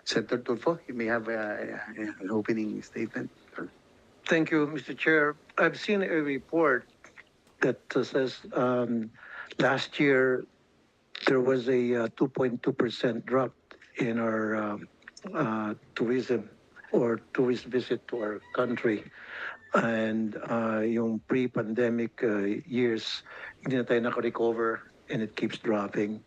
Senator Tulfo, you may have an opening statement. Thank you, Mr. Chair. I've seen a report that says last year there was a 2.2% drop in our tourism or tourist visit to our country. And yung pre-pandemic years, hindi na tayo naka-recover and it keeps dropping.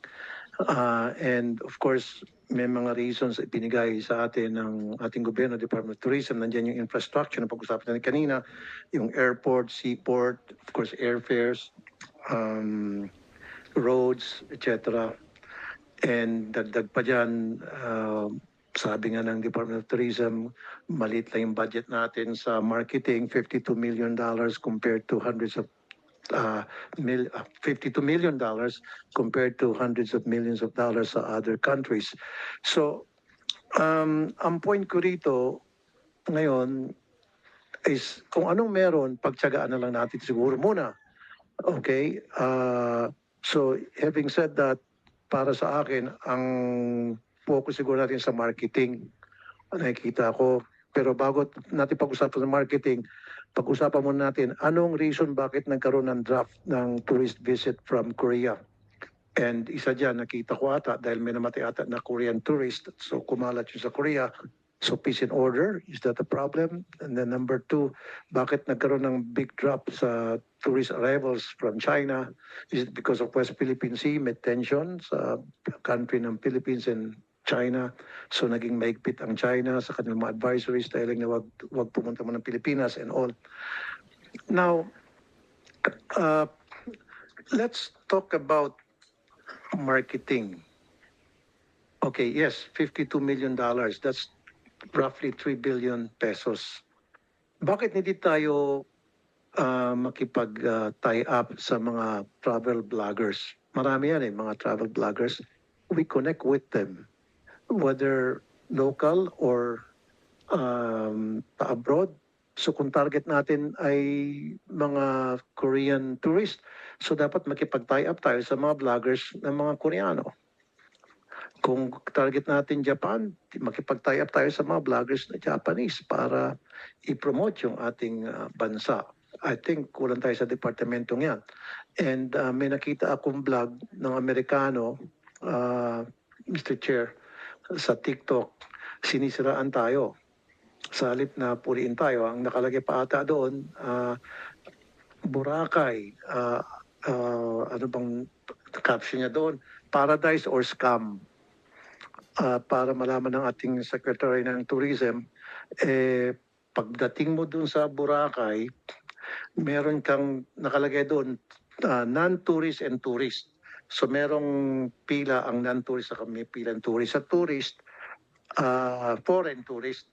And of course, may mga reasons ibinigay sa atin ng ating gobyerno, Department of Tourism. Nandiyan yung infrastructure na pag-usapan natin kanina, yung airport, seaport, of course, airfares, roads, etc. And dagdag pa dyan, sabi nga ng Department of Tourism, maliit lang yung budget natin sa marketing, $52 million compared to $52 million compared to hundreds of millions of dollars sa other countries. So, ang point ko rito ngayon is kung anong meron, pagtsagaan na lang natin siguro muna. Okay? So, having said that, para sa akin, ang focus siguro natin sa marketing. Nakikita ko. Pero bago natin pag-usapan sa marketing, pag-usapan muna natin anong reason bakit nagkaroon ng draft ng tourist visit from Korea. And isa dyan, nakita ko ata dahil may namatay ata na Korean tourist. So kumalat yun sa Korea. So peace and order, is that a problem? And then number two, bakit nagkaroon ng big drop sa tourist arrivals from China? Is it because of West Philippine Sea, may tension sa country ng Philippines and China? So naging maigpit ang China sa kanilang mga advisories dahil na wag pumunta mo ng Pilipinas and all. Now, let's talk about marketing. Okay, yes, $52 million. That's roughly 3 billion pesos. Bakit hindi tayo makipag-tie up sa mga travel bloggers? Marami yan mga travel bloggers. We connect with them, whether local or abroad. So kung target natin ay mga Korean tourist, so dapat makipag-tie up tayo sa mga bloggers ng mga Koreano. Kung target natin Japan, makipag-tie up tayo sa mga vloggers na Japanese para i-promote yung ating bansa. I think kulang tayo sa departamentong yan. And may nakita akong vlog ng Amerikano, Mr. Chair, sa TikTok, sinisiraan tayo. Sa halip na puriin tayo, ang nakalagay pa ata doon, Boracay, ano bang caption niya doon? Paradise or scam? Para malaman ng ating Secretary ng Tourism, pagdating mo dun sa Boracay, meron kang nakalagay doon, non-tourist and tourist. So merong pila ang non-tourist at may pila ang tourist. Sa tourist, foreign tourist,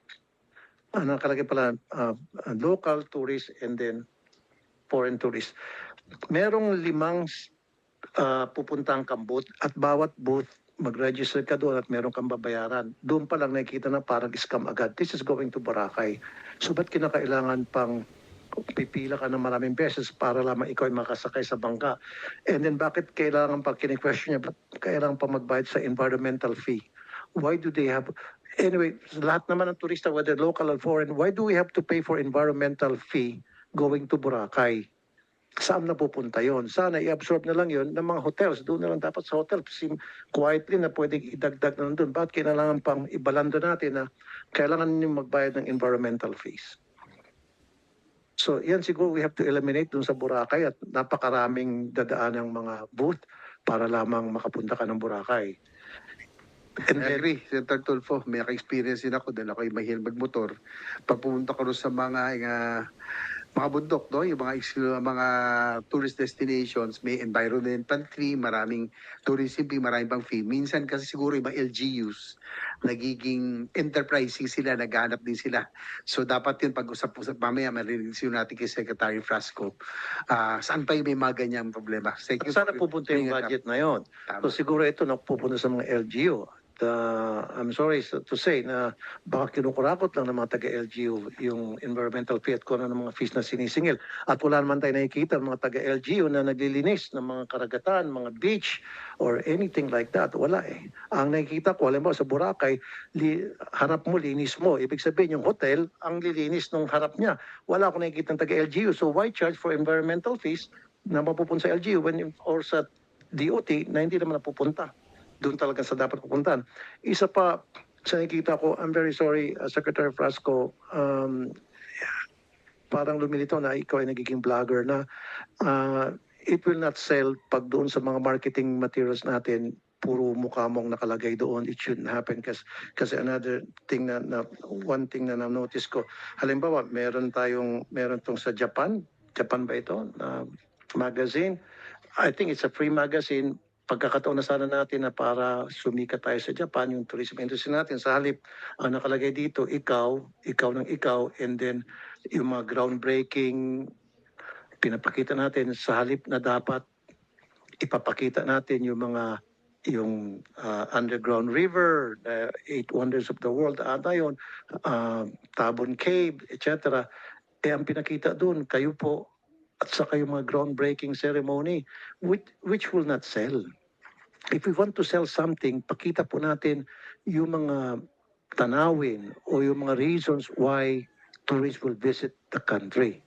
nakalagay pala local tourist and then foreign tourist. Merong 5 pupuntang kambot at bawat booth mag-register ka doon at meron kang babayaran. Doon pa lang nakikita na parang scam agad. This is going to Boracay. So ba't kinakailangan pang pipila ka ng maraming beses para lamang ikaw ay makasakay sa bangka? And then bakit kailangan pa kini-question niya, ba't kailangan pa magbayad sa environmental fee? Why do they have... Anyway, lahat naman ng turista, whether local or foreign, why do we have to pay for environmental fee going to Boracay? Saan napupunta yon? Sana i-absorb na lang yon ng mga hotels. Doon na lang dapat sa hotel. Quietly na pwedeng idagdag na doon. Bakit kailangan pang ibalando natin na kailangan nyo magbayad ng environmental fees? So yan siguro we have to eliminate doon sa Boracay at napakaraming dadaan ng mga booth para lamang makapunta ka ng Boracay. And I agree, Senator Tulfo, may experience din ako dahil ako ay mahilig magmotor. Pag pumunta ko sa mga bundok, no? Yung mga tourist destinations, may environmental fee, maraming tourism fee, maraming pang fee. Minsan kasi siguro ibang LGUs, nagiging enterprising sila, naghanap din sila. So dapat yun, pag-usap-usap mamaya, marinig natin kay Secretary Frasco. Saan pa yung may mga ganyang problema? Saan pupunta yung budget na yon? So siguro ito napupunta sa mga LGU. I'm sorry to say na baka kinukurakot lang ng mga taga-LGU yung environmental fee at kung ano ng mga fees na sinisingil. At wala naman tayo nakikita ng mga taga-LGU na naglilinis ng mga karagatan, mga beach, or anything like that. Wala eh. Ang nakikita ko, alam mo, sa Boracay, harap mo, linis mo. Ibig sabihin, yung hotel, ang lilinis ng harap niya. Wala akong nakikita ng taga-LGU. So why charge for environmental fees na mapupunta sa LGU or sa DOT na hindi naman napupunta? Doon talaga sa dapat pupuntahan. Isa pa sa nakikita ko, I'm very sorry, Secretary Frasco, parang lumilito na ikaw ay nagiging vlogger na it will not sell pag doon sa mga marketing materials natin puro mukha mong nakalagay doon. It shouldn't happen kasi another thing one thing na na-notice ko, halimbawa meron tong sa Japan ba ito na magazine. I think it's a free magazine. Pagkakataon na sana natin na para sumikat tayo sa Japan, yung tourism industry natin, sa halip, ang nakalagay dito, ikaw ng ikaw, and then yung mga groundbreaking, pinapakita natin sa halip na dapat ipapakita natin yung underground river, the 8 wonders of the world, ata yun, Tabon Cave, etc. Ang pinakita doon, kayo po, at saka yung mga groundbreaking ceremony, which will not sell. If we want to sell something, pakita po natin yung mga tanawin o yung mga reasons why tourists will visit the country.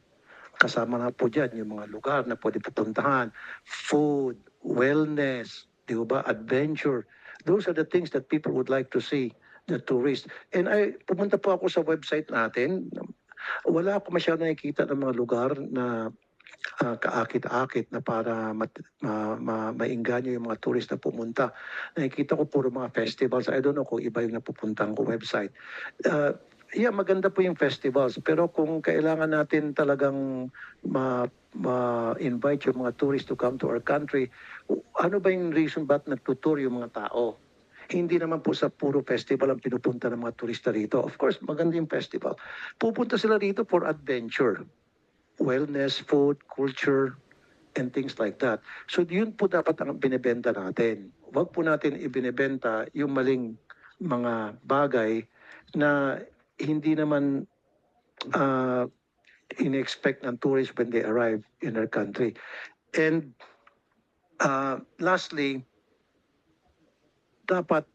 Kasama na po dyan yung mga lugar na pwede pupuntahan, food, wellness, di ba, adventure. Those are the things that people would like to see, the tourists. And pumunta po ako sa website natin, wala ako masyadong nakikita ng mga lugar na kaakit-akit na para mainganyo yung mga tourist na pumunta. Nakikita ko puro mga festivals. I don't know kung iba yung napupuntahan ko website. Yeah, maganda po yung festivals. Pero kung kailangan natin talagang ma-invite yung mga tourists to come to our country, ano ba yung reason ba't nagtutour yung mga tao? Hindi naman po sa puro festival ang pinupunta ng mga turista rito. Of course, maganda yung festival. Pupunta sila rito for adventure, wellness, food, culture, and things like that. So yun po dapat ang binibenta natin. Huwag po natin ibinibenta yung maling mga bagay na hindi naman in-expect ng tourists when they arrive in our country. And lastly, dapat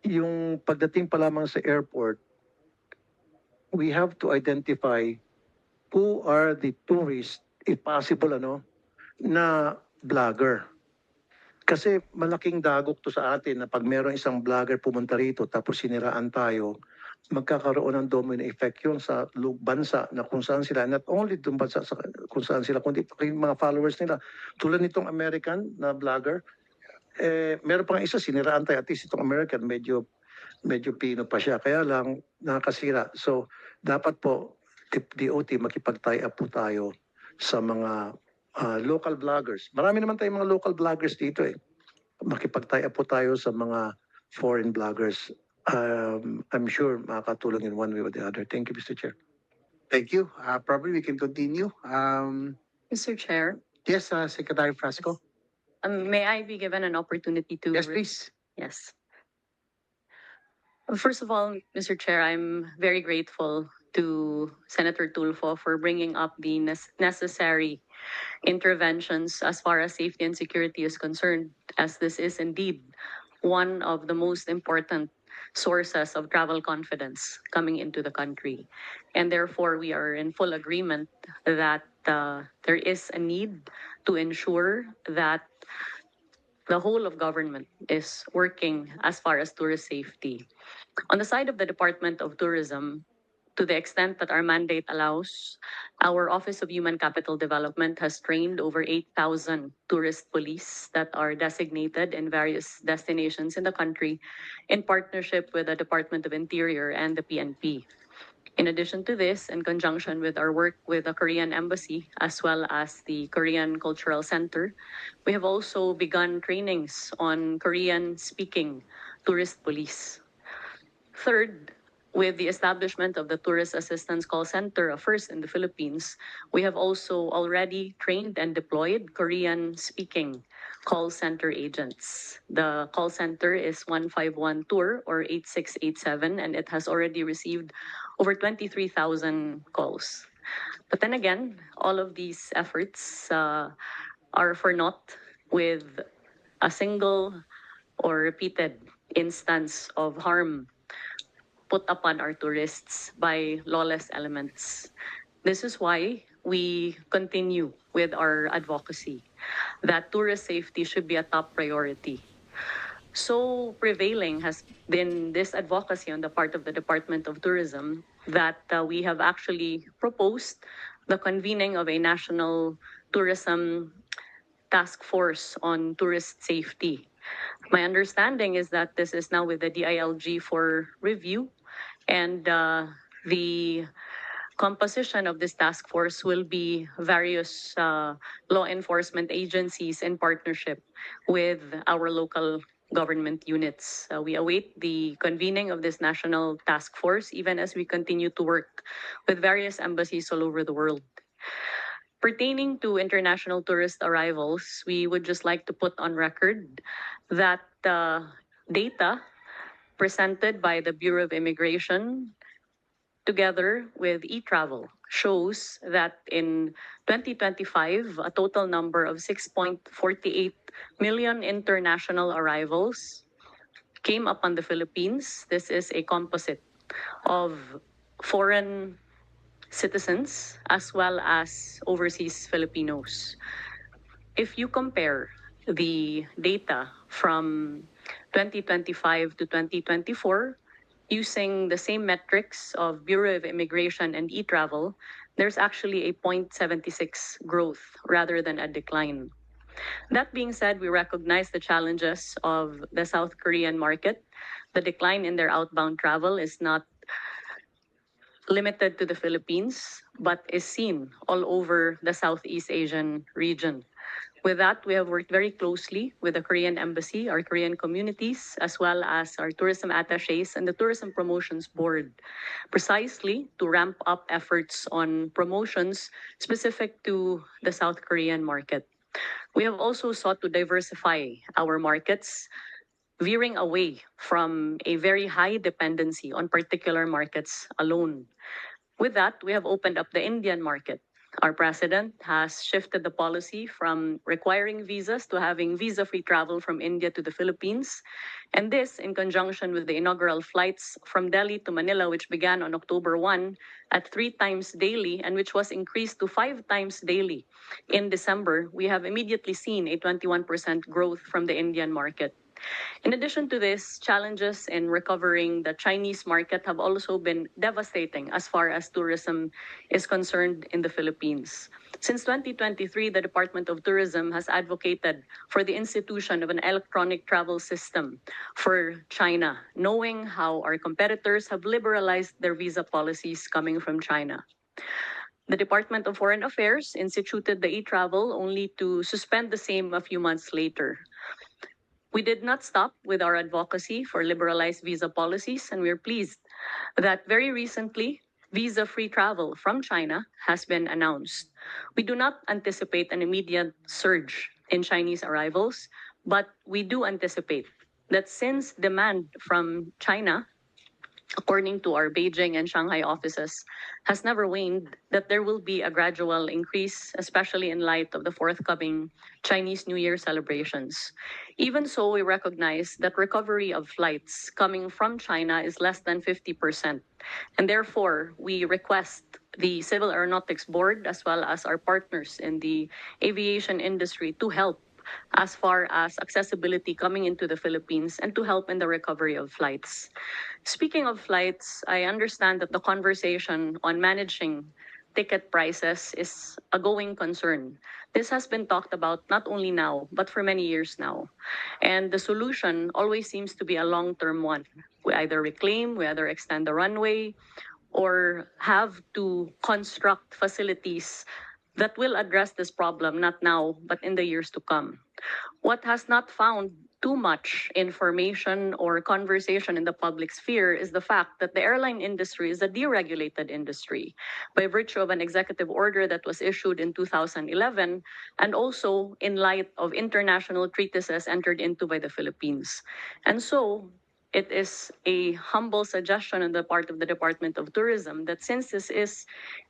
yung pagdating pa lamang sa airport, we have to identify who are the tourists, if possible, na vlogger. Kasi malaking dagok to sa atin na pag meron isang vlogger pumunta rito tapos siniraan tayo, magkakaroon ng domino effect yun sa bansa na kung saan sila, not only doon bansa kung saan sila, kundi yung mga followers nila. Tulad nitong American na vlogger, meron pang isa, siniraan tayo, at least itong American, medyo pino pa siya, kaya lang nakakasira. So, dapat po, DOT, makipag-tie up po tayo sa mga local vloggers. Marami naman tayong mga local vloggers dito eh. Makipag-tie up po tayo sa mga foreign vloggers. I'm sure makakatulong in one way or the other. Thank you, Mr. Chair. Thank you. Probably we can continue. Mr. Chair, Yes, Secretary Frasco. may I be given an opportunity to? Yes, please. Yes. First of all, Mr. Chair, I'm very grateful to Senator Tulfo for bringing up the necessary interventions as far as safety and security is concerned, as this is indeed one of the most important sources of travel confidence coming into the country. And therefore, we are in full agreement that there is a need to ensure that the whole of government is working as far as tourist safety. On the side of the Department of Tourism, to the extent that our mandate allows, our Office of Human Capital Development has trained over 8,000 tourist police that are designated in various destinations in the country in partnership with the Department of Interior and the PNP. In addition to this, in conjunction with our work with the Korean Embassy as well as the Korean Cultural Center, we have also begun trainings on Korean-speaking tourist police. Third, with the establishment of the Tourist Assistance Call Center, a first in the Philippines, we have also already trained and deployed Korean-speaking call center agents. The call center is 151 Tour or 8687, and it has already received over 23,000 calls. But then again, all of these efforts are for naught with a single or repeated instance of harm put upon our tourists by lawless elements. This is why we continue with our advocacy that tourist safety should be a top priority. So prevailing has been this advocacy on the part of the Department of Tourism that we have actually proposed the convening of a national tourism task force on tourist safety. My understanding is that this is now with the DILG for review, and the composition of this task force will be various law enforcement agencies in partnership with our local government units. We await the convening of this national task force, even as we continue to work with various embassies all over the world. Pertaining to international tourist arrivals, we would just like to put on record that data presented by the Bureau of Immigration together with e-travel shows that in 2025, a total number of 6.48 million international arrivals came upon the Philippines. This is a composite of foreign citizens as well as overseas Filipinos. If you compare the data from 2025 to 2024, using the same metrics of Bureau of Immigration and e-travel, there's actually a 0.76 growth rather than a decline. That being said, we recognize the challenges of the South Korean market. The decline in their outbound travel is not limited to the Philippines, but is seen all over the Southeast Asian region. With that, we have worked very closely with the Korean Embassy, our Korean communities, as well as our tourism attaches and the Tourism Promotions Board, precisely to ramp up efforts on promotions specific to the South Korean market. We have also sought to diversify our markets, veering away from a very high dependency on particular markets alone. With that, we have opened up the Indian market. Our president has shifted the policy from requiring visas to having visa-free travel from India to the Philippines. And this in conjunction with the inaugural flights from Delhi to Manila, which began on October 1 at 3 times daily and which was increased to 5 times daily in December, we have immediately seen a 21% growth from the Indian market. In addition to this, challenges in recovering the Chinese market have also been devastating as far as tourism is concerned in the Philippines. Since 2023, the Department of Tourism has advocated for the institution of an electronic travel system for China, knowing how our competitors have liberalized their visa policies coming from China. The Department of Foreign Affairs instituted the e-travel only to suspend the same a few months later. We did not stop with our advocacy for liberalized visa policies, and we're pleased that very recently, visa-free travel from China has been announced. We do not anticipate an immediate surge in Chinese arrivals, but we do anticipate that since demand from China, according to our Beijing and Shanghai offices, has never waned, that there will be a gradual increase, especially in light of the forthcoming Chinese New Year celebrations. Even so, we recognize that recovery of flights coming from China is less than 50%. And therefore, we request the Civil Aeronautics Board, as well as our partners in the aviation industry, to help as far as accessibility coming into the Philippines and to help in the recovery of flights. Speaking of flights, I understand that the conversation on managing ticket prices is a going concern. This has been talked about not only now, but for many years now. And the solution always seems to be a long-term one. We either reclaim, we either extend the runway, or have to construct facilities that will address this problem, not now, but in the years to come. What has not found too much information or conversation in the public sphere is the fact that the airline industry is a deregulated industry by virtue of an executive order that was issued in 2011 and also in light of international treaties entered into by the Philippines. And so, it is a humble suggestion on the part of the Department of Tourism that since this is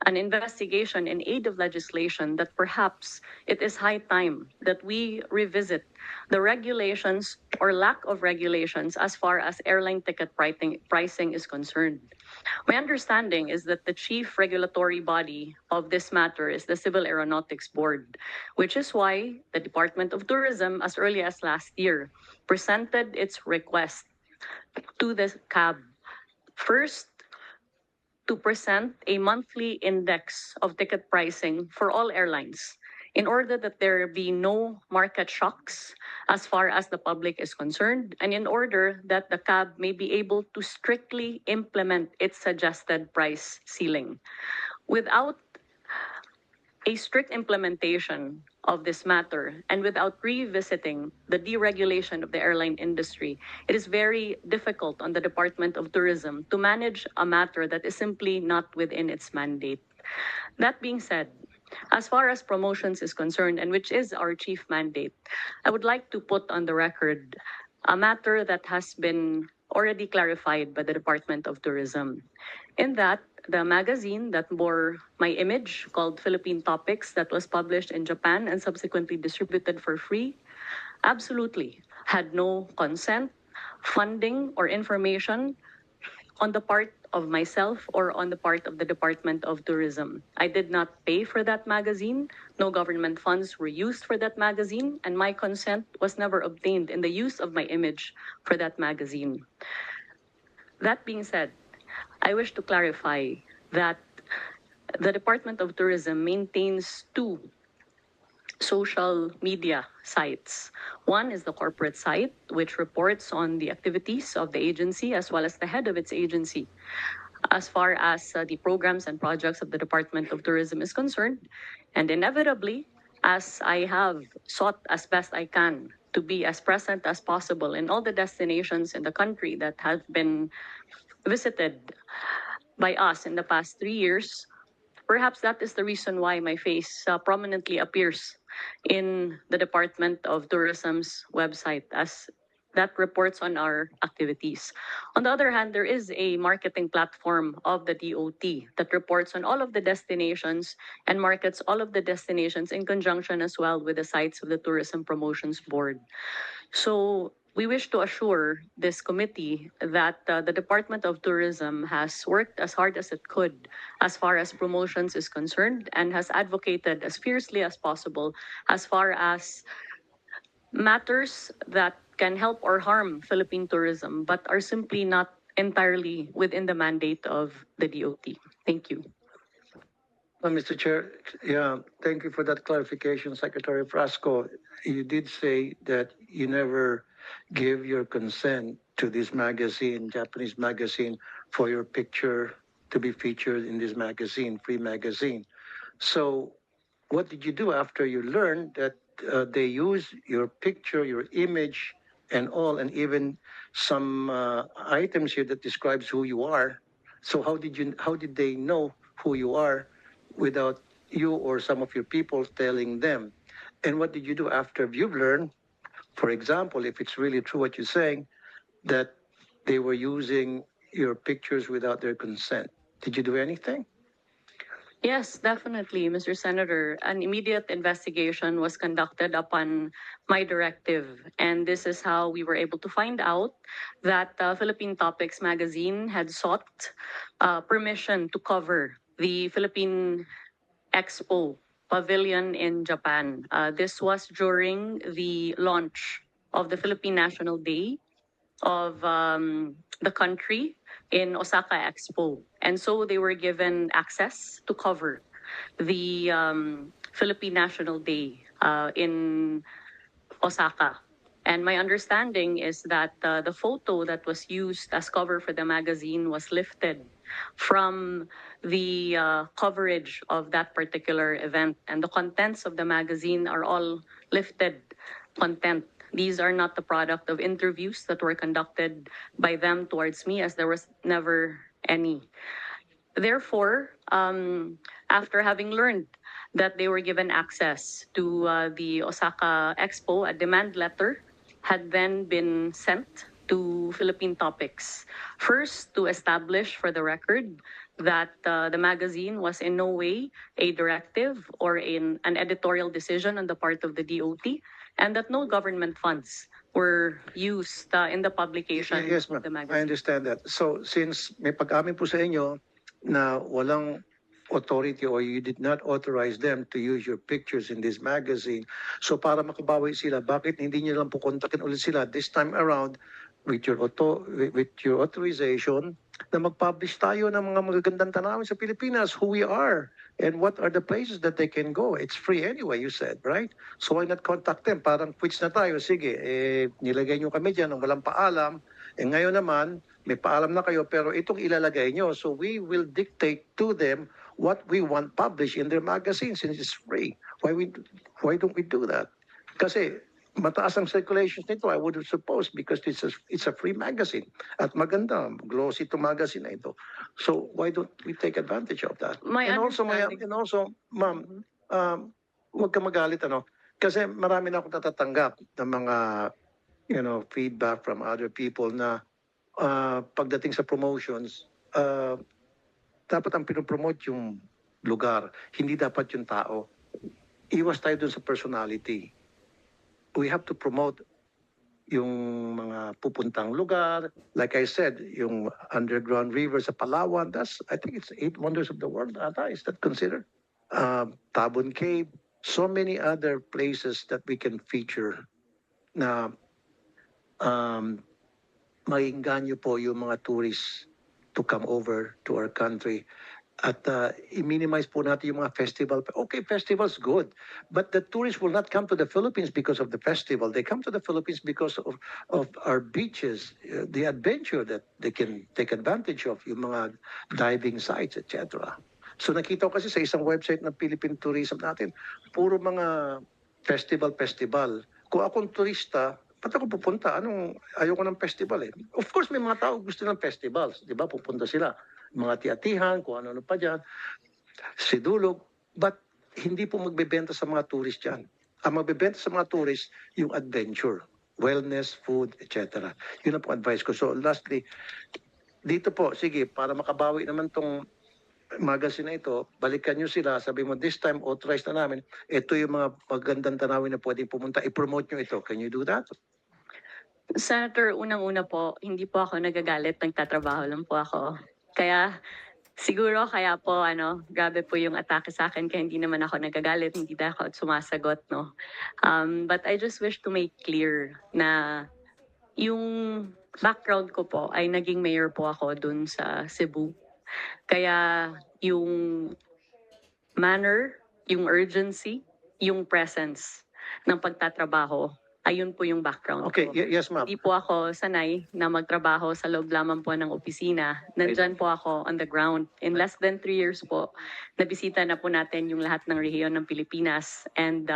an investigation in aid of legislation, that perhaps it is high time that we revisit the regulations or lack of regulations as far as airline ticket pricing is concerned. My understanding is that the chief regulatory body of this matter is the Civil Aeronautics Board, which is why the Department of Tourism, as early as last year, presented its request to the CAB. First, to present a monthly index of ticket pricing for all airlines in order that there be no market shocks as far as the public is concerned, and in order that the CAB may be able to strictly implement its suggested price ceiling. Without a strict implementation of this matter and without revisiting the deregulation of the airline industry, it is very difficult on the Department of Tourism to manage a matter that is simply not within its mandate. That being said, as far as promotions is concerned, and which is our chief mandate, I would like to put on the record a matter that has been already clarified by the Department of Tourism. In that, the magazine that bore my image, called Philippine Topics, that was published in Japan and subsequently distributed for free, absolutely had no consent, funding, or information on the part of myself or on the part of the Department of Tourism. I did not pay for that magazine. No government funds were used for that magazine, and my consent was never obtained in the use of my image for that magazine. That being said, I wish to clarify that the Department of Tourism maintains two social media sites. One is the corporate site, which reports on the activities of the agency as well as the head of its agency. As far as the programs and projects of the Department of Tourism is concerned, and inevitably, as I have sought as best I can to be as present as possible in all the destinations in the country that have been visited by us in the past 3 years, perhaps that is the reason why my face prominently appears in the Department of Tourism's website, as that reports on our activities. On the other hand, there is a marketing platform of the DOT that reports on all of the destinations and markets all of the destinations in conjunction as well with the sites of the Tourism Promotions Board. So we wish to assure this committee that the Department of Tourism has worked as hard as it could as far as promotions is concerned and has advocated as fiercely as possible as far as matters that can help or harm Philippine tourism but are simply not entirely within the mandate of the DOT. Thank you. Mr. Chair, yeah, thank you for that clarification, Secretary Frasco. You did say that you never gave your consent to this magazine, Japanese magazine, for your picture to be featured in this magazine, free magazine. So what did you do after you learned that they use your picture, your image, and all, and even some items here that describes who you are? So how did they know who you are without you or some of your people telling them? And what did you do after you've learned, for example, if it's really true what you're saying, that they were using your pictures without their consent? Did you do anything? Yes, definitely, Mr. Senator. An immediate investigation was conducted upon my directive, and this is how we were able to find out that Philippine Topics magazine had sought permission to cover the Philippine Expo Pavilion in Japan. This was during the launch of the Philippine National Day of the country in Osaka Expo. And so they were given access to cover the Philippine National Day in Osaka. And my understanding is that the photo that was used as cover for the magazine was lifted from the coverage of that particular event. And the contents of the magazine are all lifted content These are not the product of interviews that were conducted by them towards me, as there was never any. Therefore, after having learned that they were given access to the Osaka Expo, a demand letter had then been sent to Philippine Topics. First, to establish for the record that the magazine was in no way a directive or an editorial decision on the part of the DOT, and that no government funds were used in the publication Yes, of ma'am. the I magazine. understand that. So, since may pag-amin po sa inyo na walang authority or you did not authorize them to use your pictures in this magazine, so para makabawi sila, bakit hindi niyo lang po kontakin ulit sila this time around with your authorization na mag-publish tayo ng mga magagandang tanawin sa Pilipinas, who we are, and what are the places that they can go. It's free anyway, you said, right? So why not contact them? Parang quits na tayo. Sige, nilagay nyo kami dyan ng walang paalam. Ngayon naman, may paalam na kayo, pero itong ilalagay nyo. So we will dictate to them what we want published in their magazine since it's free. Why don't we do that? Kasi mataas ang circulation nito, I would suppose, because it's a free magazine. At maganda, glossy to magazine na ito. So why don't we take advantage of that? My And also, ma'am, huwag ka magalit, kasi marami na akong natatanggap ng mga, feedback from other people na pagdating sa promotions, dapat ang pinopromote yung lugar, hindi dapat yung tao. Iwas tayo dun sa personality. We have to promote yung mga pupuntang lugar. Like I said, yung underground river sa Palawan, I think it's 8 wonders of the world. Is that considered? Tabon Cave, so many other places that we can feature na maingganyo po yung mga tourists to come over to our country. At i-minimize po natin yung mga festival. Okay, festival's good. But the tourists will not come to the Philippines because of the festival. They come to the Philippines because of our beaches, the adventure that they can take advantage of, yung mga diving sites, etc. So nakita ko kasi sa isang website ng Philippine Tourism natin, puro mga festival. Kung akong turista, ba't ako pupunta? Ayoko ng festival eh. Of course, may mga tao gusto ng festivals. Di ba? Pupunta sila. Mga tiatihan, kung ano pa dyan. Sidulog. But hindi po magbebenta sa mga tourist dyan. Ang magbebenta sa mga tourist, yung adventure. Wellness, food, etc. Yun ang po advice ko. So lastly, dito po, sige, para makabawi naman tong magazine na ito, balikan nyo sila, sabi mo, this time authorized na namin, ito yung mga magandang tanawin na pwedeng pumunta, i-promote nyo ito. Can you do that? Senator, unang-una po, hindi po ako nagagalit, nagtatrabaho lang po ako. Kaya siguro po grabe po yung atake sa akin kaya hindi naman ako nagagalit, hindi dahil ako sumasagot, no. But I just wish to make clear na yung background ko po ay naging mayor po ako dun sa Cebu. Kaya yung manner, yung urgency, yung presence ng pagtatrabaho, ayun po yung background Okay, ko. yes ma'am. Hindi po ako sanay na magtrabaho sa loob lamang po ng opisina. Nandyan po ako on the ground. In less than 3 years po, nabisita na po natin yung lahat ng rehiyon ng Pilipinas and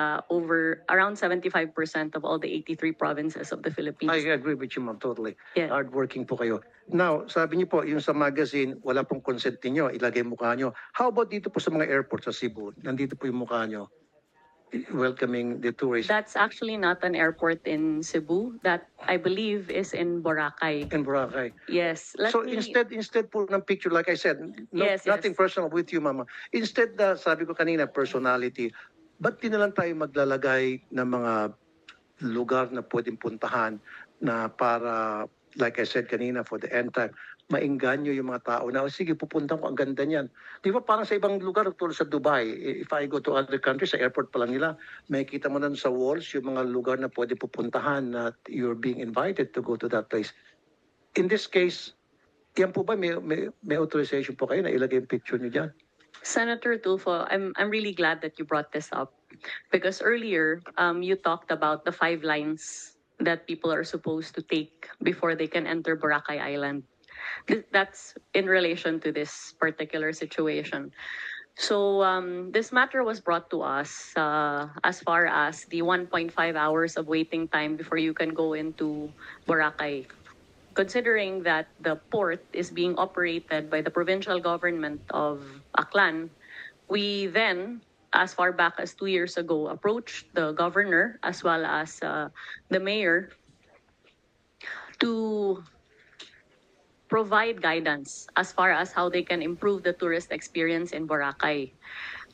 around 75% of all the 83 provinces of the Philippines. I agree with you, ma'am, totally. Yeah. Hardworking po kayo. Now, sabi niyo po, yung sa magazine, wala pong consent niyo, ilagay mukha niyo. How about dito po sa mga airport sa Cebu? Nandito po yung mukha niyo, welcoming the tourists That's actually not an airport in Cebu. That, I believe, is in Boracay. in Boracay. Yes. So instead po ng picture, like I said, Yes, nothing yes. personal with you, mama. Instead, sabi ko kanina, personality, ba't di na lang tayo maglalagay ng mga lugar na pwedeng puntahan na para, like I said kanina, for the end time, maingganyo yung mga tao na, sige, pupunta ko, ang ganda niyan. Di ba parang sa ibang lugar, tulad sa Dubai, if I go to other countries, sa airport pa lang nila, makikita mo na sa walls yung mga lugar na pwede pupuntahan na you're being invited to go to that place. In this case, yan po ba, may authorization po kayo na ilagay yung picture niyo dyan? Senator Tulfo, I'm really glad that you brought this up because earlier you talked about the 5 lines that people are supposed to take before they can enter Boracay Island. That's in relation to this particular situation. So this matter was brought to us as far as the 1.5 hours of waiting time before you can go into Boracay. Considering that the port is being operated by the provincial government of Aklan, we then, as far back as 2 years ago, approached the governor as well as the mayor to provide guidance as far as how they can improve the tourist experience in Boracay.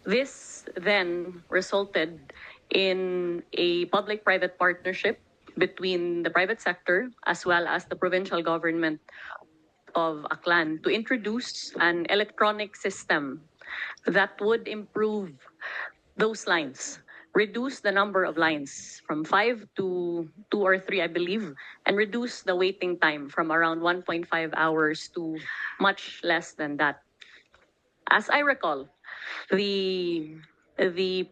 This then resulted in a public-private partnership between the private sector as well as the provincial government of Aklan to introduce an electronic system that would improve those lines, reduce the number of lines from 5 to 2 or 3, I believe, and reduce the waiting time from around 1.5 hours to much less than that. As I recall, the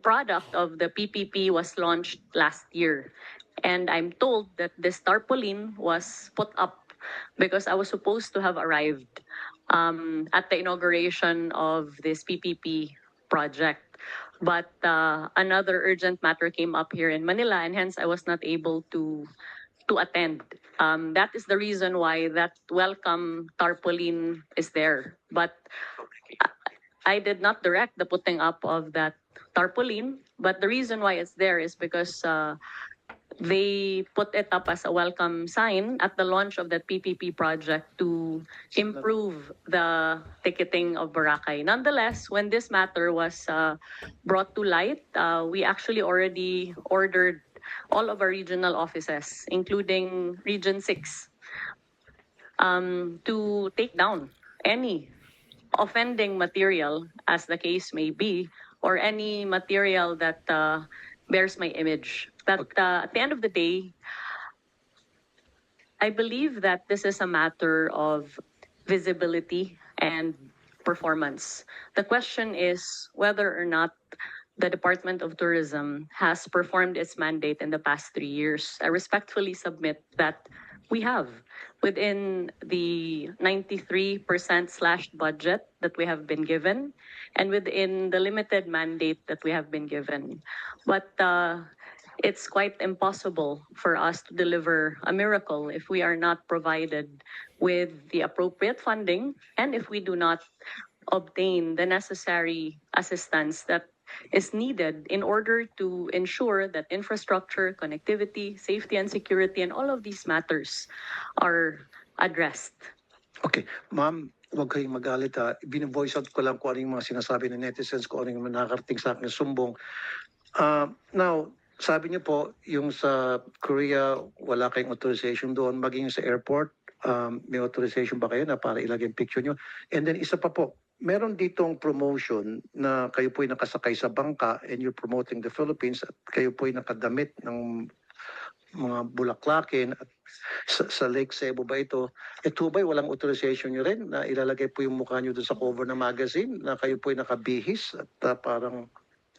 product of the PPP was launched last year, and I'm told that this tarpaulin was put up because I was supposed to have arrived at the inauguration of this PPP project. But another urgent matter came up here in Manila, and hence I was not able to attend. That is the reason why that welcome tarpaulin is there. But I did not direct the putting up of that tarpaulin, but the reason why it's there is because they put it up as a welcome sign at the launch of that PPP project to improve the ticketing of Boracay. Nonetheless, when this matter was brought to light, we actually already ordered all of our regional offices, including Region 6, to take down any offending material, as the case may be, or any material that bears my image. But at the end of the day, I believe that this is a matter of visibility and performance. The question is whether or not the Department of Tourism has performed its mandate in the past 3 years. I respectfully submit that we have, within the 93% slashed budget that we have been given and within the limited mandate that we have been given. But it's quite impossible for us to deliver a miracle if we are not provided with the appropriate funding and if we do not obtain the necessary assistance that is needed in order to ensure that infrastructure, connectivity, safety and security, and all of these matters are addressed. Okay, ma'am, huwag kayong magalit ha. Bine-voice out ko lang kung ano yung mga sinasabi ng netizens, kung ano yung nakarating sa akin sumbong. Now, sabi niyo po, yung sa Korea, wala kayong authorization doon, maging sa airport, may authorization ba kayo na para ilagay yung picture niyo? And then isa pa po, meron ditong promotion na kayo po'y nakasakay sa bangka and you're promoting the Philippines at kayo po'y nakadamit ng mga bulaklakin at sa Lake Cebu ba ito? Ito ba'y walang authorization nyo rin na ilalagay po yung mukha nyo doon sa cover ng magazine na kayo po'y nakabihis at parang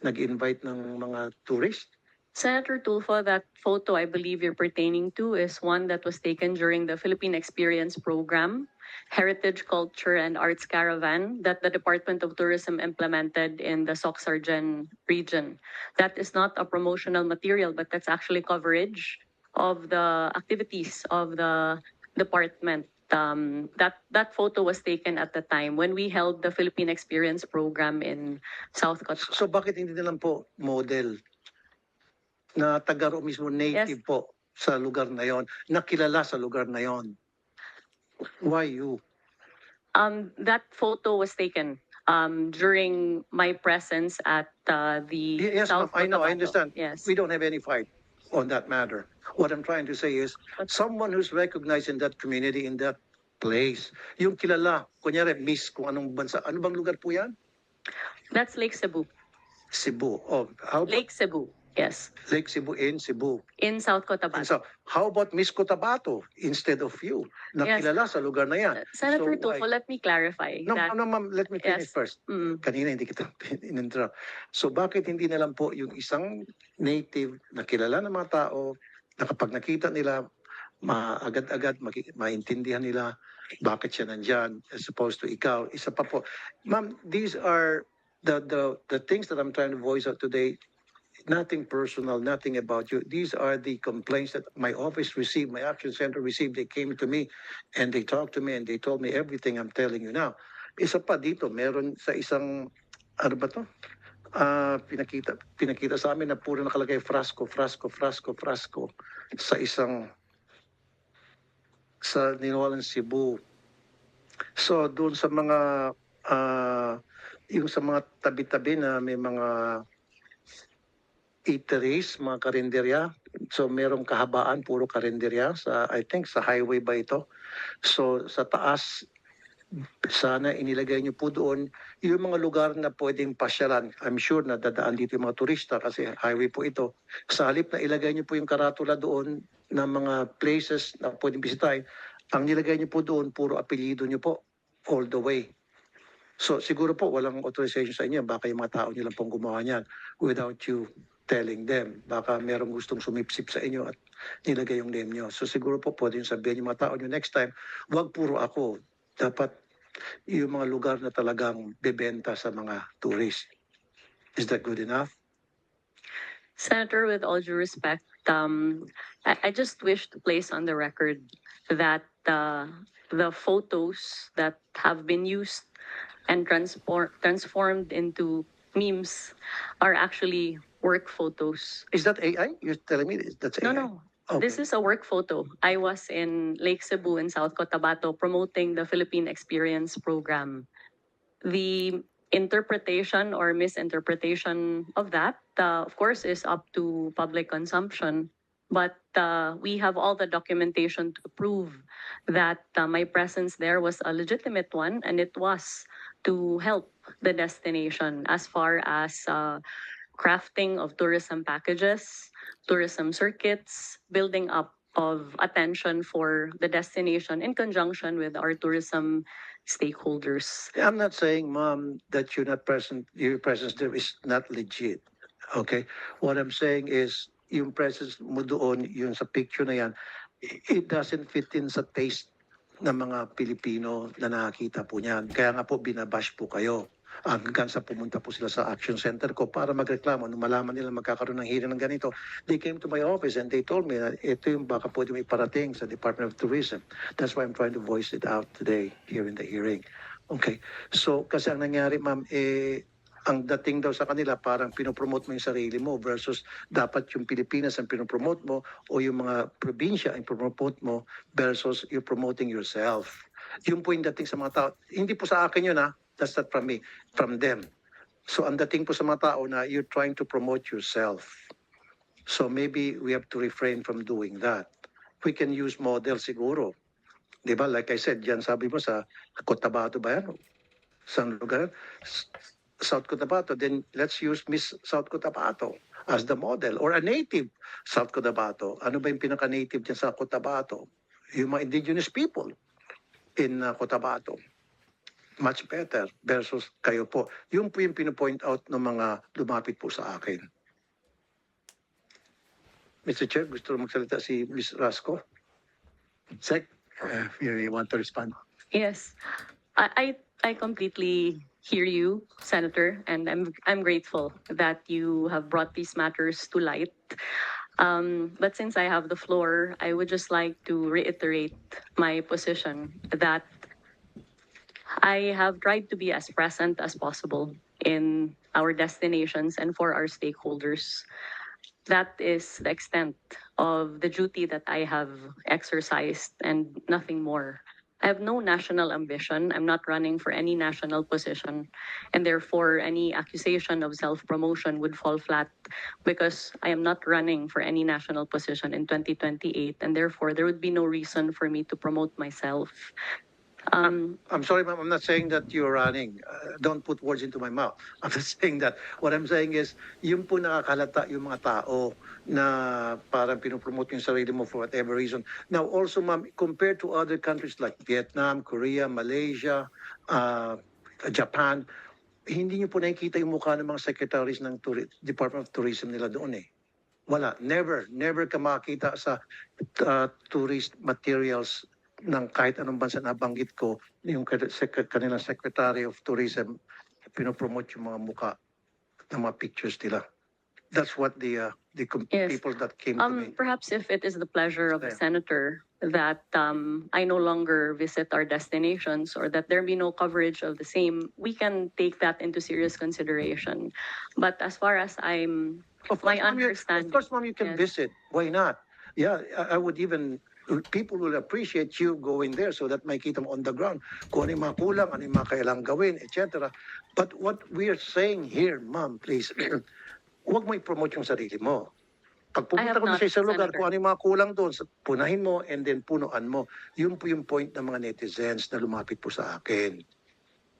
nag-invite ng mga tourist? Senator Tulfo, that photo I believe you're pertaining to is one that was taken during the Philippine Experience Program, Heritage, Culture, and Arts Caravan that the Department of Tourism implemented in the Soc-Sargen region. That is not a promotional material, but that's actually coverage of the activities of the department. That photo was taken at the time when we held the Philippine Experience Program in South Cotabato. So bakit hindi na lang po model na taga mismo native po sa lugar na yon, nakilala sa lugar na yon? Why you? That photo was taken during my presence at the Yes, ma'am, South I know, I Cotabato. understand. Yes. We don't have any fight on that matter. What I'm trying to say is, someone who's recognized in that community, in that place, yung kilala, kunyari, miss kung anong bansa, ano bang lugar po yan? That's Lake Cebu. Cebu. Oh, how about Lake Cebu. Yes. Lake Cebu in Cebu? In South And Cotabato. so, how about Miss Cotabato instead of you? Nakilala sa lugar na yan. Senator So, Tulfo, let me clarify No, that. no, ma'am, let me finish Yes. first. Mm. Kanina hindi kita in-interrupt. So bakit hindi na lang po yung isang native na kilala ng mga tao na kapag nakita nila, agad-agad maintindihan nila bakit siya nandyan as opposed to ikaw. Isa pa po. Ma'am, these are the things that I'm trying to voice out today, nothing personal, nothing about you. These are the complaints that my office received, my action center received. They came to me and they talked to me and they told me everything I'm telling you now. Isa pa dito, meron sa isang, ano ba to? Pinakita sa amin na puro nakalagay frasco sa isang, sa Ninolan, Cebu. So doon sa mga, yung sa mga tabi-tabi na may mga eateries, mga karinderya. So merong kahabaan, puro karinderya sa, I think sa highway ba ito? So sa taas, sana inilagay niyo po doon yung mga lugar na pwedeng pasyalan. I'm sure na dadaan dito yung mga turista kasi highway po ito. Sa halip na ilagay niyo po yung karatula doon ng mga places na pwedeng bisitahin, ang nilagay niyo po doon, puro apelyido niyo po all the way. So siguro po walang authorization sa inyo, baka yung mga tao niyo lang pong gumawa niyan without you telling them. Baka merong gustong sumipsip sa inyo at nilagay yung name nyo. So siguro po pwede yung sabihin yung mga tao nyo next time, wag puro ako. Dapat yung mga lugar na talagang bebenta sa mga tourist. Is that good enough? Senator, with all due respect, I just wish to place on the record that the photos that have been used and transformed into memes are actually work photos. Is that AI? You're telling me that's AI? No. Okay. This is a work photo. I was in Lake Cebu in South Cotabato promoting the Philippine Experience Program. The interpretation or misinterpretation of that, of course, is up to public consumption. But we have all the documentation to prove that my presence there was a legitimate one, and it was to help the destination as far as crafting of tourism packages, tourism circuits, building up of attention for the destination in conjunction with our tourism stakeholders. I'm not saying, Mom, that you're not present, your presence there is not legit. Okay? What I'm saying is, yung presence mo doon, yung sa picture na yan, it doesn't fit in sa taste ng mga Pilipino na nakakita po niyan. Kaya nga po, binabash po kayo. Hanggang sa pumunta po sila sa action center ko para magreklamo. Nung malaman nila magkakaroon ng hearing ng ganito, they came to my office and they told me na ito yung baka pwede may parating sa Department of Tourism. That's why I'm trying to voice it out today here in the hearing. Okay. So, kasi ang nangyari, ma'am, ang dating daw sa kanila, parang pinopromote mo yung sarili mo versus dapat yung Pilipinas ang pinopromote mo o yung mga probinsya ang pinopromote mo versus you're promoting yourself. Yun po yung dating sa mga tao. Hindi po sa akin yun, ha? That's not from me, from them. So ang dating po sa mga tao na you're trying to promote yourself. So maybe we have to refrain from doing that. We can use model siguro. Di ba? Like I said, yan sabi mo sa Cotabato ba yan? Saan lugar yan? South Cotabato. Then let's use Miss South Cotabato as the model or a native South Cotabato. Ano ba yung pinaka-native dyan sa Cotabato? Yung mga indigenous people in Cotabato. Much better versus kayo po. Yung po yung pinopoint out ng mga lumapit po sa akin. Mr. Chair, gusto magsalita si Ms. Rasco? Sec, you want to respond? Yes, I completely hear you, Senator, and I'm grateful that you have brought these matters to light. But since I have the floor, I would just like to reiterate my position that I have tried to be as present as possible in our destinations and for our stakeholders. That is the extent of the duty that I have exercised and nothing more. I have no national ambition. I'm not running for any national position. And therefore, any accusation of self-promotion would fall flat because I am not running for any national position in 2028. And therefore, there would be no reason for me to promote myself. I'm sorry, ma'am. I'm not saying that you're running. Don't put words into my mouth. I'm not saying that. What I'm saying is, yung po nakakalata yung mga tao na parang pinopromote yung sarili mo for whatever reason. Now, also, ma'am, compared to other countries like Vietnam, Korea, Malaysia, Japan, hindi niyo po nakikita yung mukha ng mga secretaries ng Department of Tourism nila doon eh. Wala. Never ka makita sa tourist materials ng kahit anong bansa na banggit ko, yung kanilang Secretary of Tourism pinopromote yung mga muka ng mga pictures nila. That's what the Yes. people that came to me. Perhaps if it is the pleasure of the Yeah. senator that I no longer visit our destinations or that there be no coverage of the same, we can take that into serious consideration. But as far as I'm, Of my course, ma'am, understanding. of course, ma'am, you can Yes. visit. Why not? Yeah, I would even, people will appreciate you going there so that makita mo on the ground kung ano yung mga kulang, ano yung mga kailangang gawin, etc. But what we are saying here, ma'am, please, huwag mo i-promote yung sarili mo. Pag I have pumunta ka na not, sa isang lugar, Senator. kung ano yung mga kulang doon, punahin mo and then punuan mo. Yun po yung point ng mga netizens na lumapit po sa akin.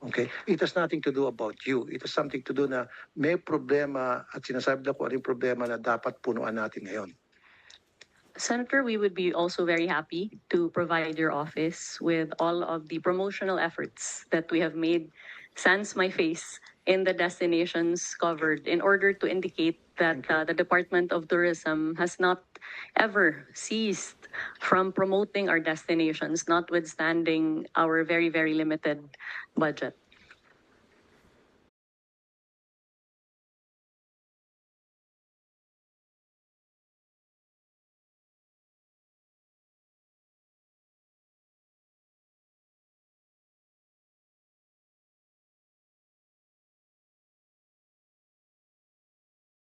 Okay? It has nothing to do about you. It has something to do na may problema at sinasabi na kung ano yung problema na dapat punuan natin ngayon. Senator, we would be also very happy to provide your office with all of the promotional efforts that we have made sans my face in the destinations covered in order to indicate that the Department of Tourism has not ever ceased from promoting our destinations, notwithstanding our very, very limited budget.